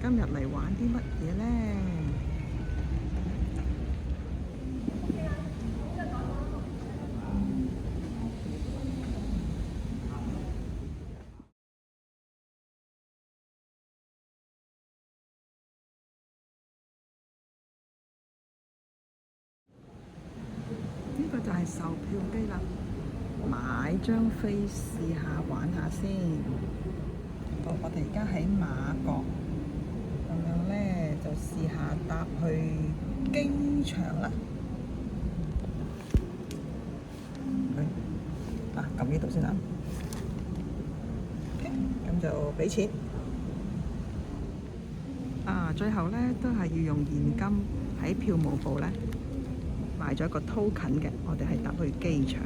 今日嚟玩啲乜嘢呢？呢個就係售票機啦，買張飛試下玩下先。我哋而家喺馬國，咁樣咧就試下搭去機場啦。撳呢度先啦。OK，咁就俾錢。最後咧都係要用現金喺票務部咧買咗一個 token 嘅，我哋係搭去機場。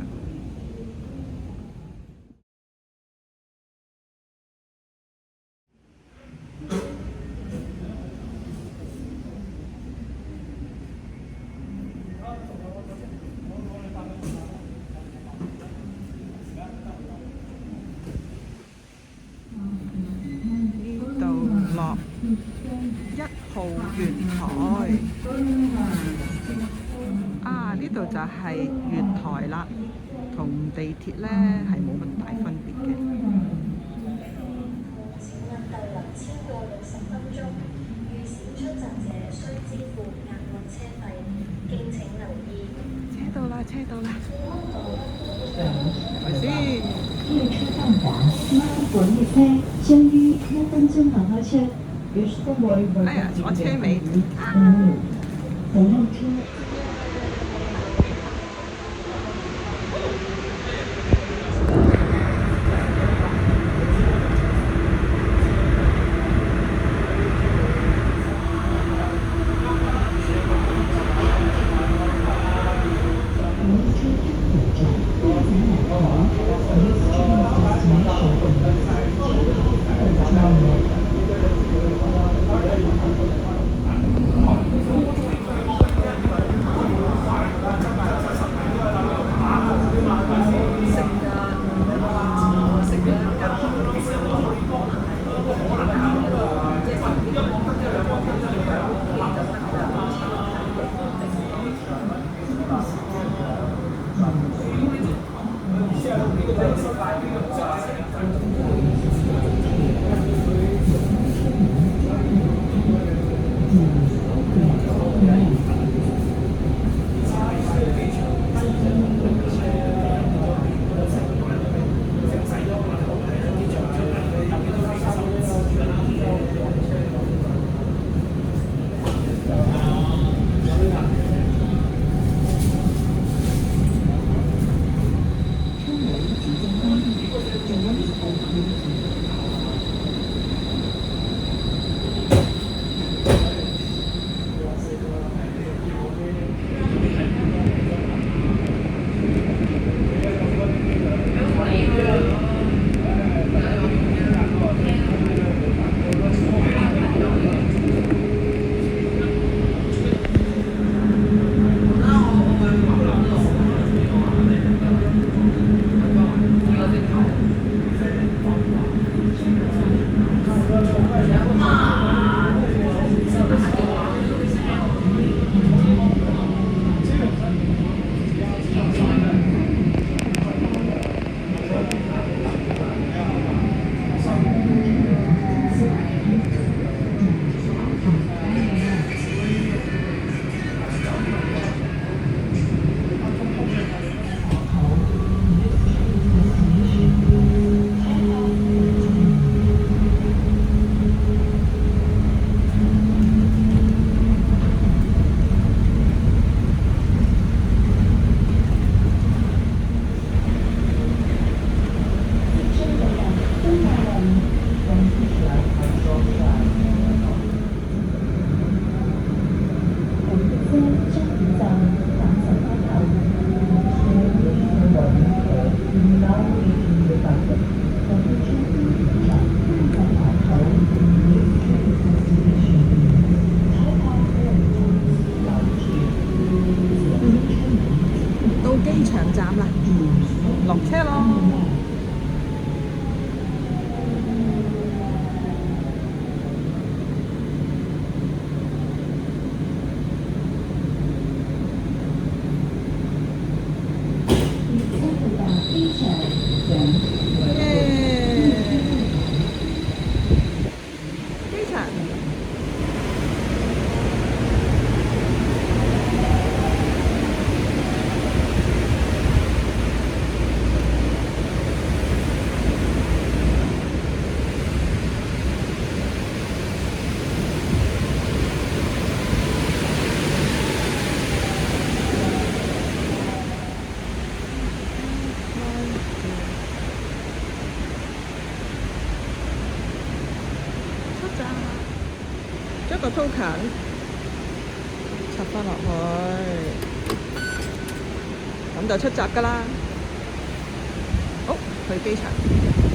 落1號月台呢度就係月台啦，同地鐵咧係冇乜大分別嘅。請勿逗留超過60分鐘，預先出閘者需支付額外車費，敬請留意。車到啦，車到啦，係咪先？列車到達孖本列車將於1分鐘後開出。哎呀，坐車尾。等候車。機場站啦，落車咯。機場站。耶！機場。出站，將個 token 插返落去，咁就出閘㗎啦。好，去機場。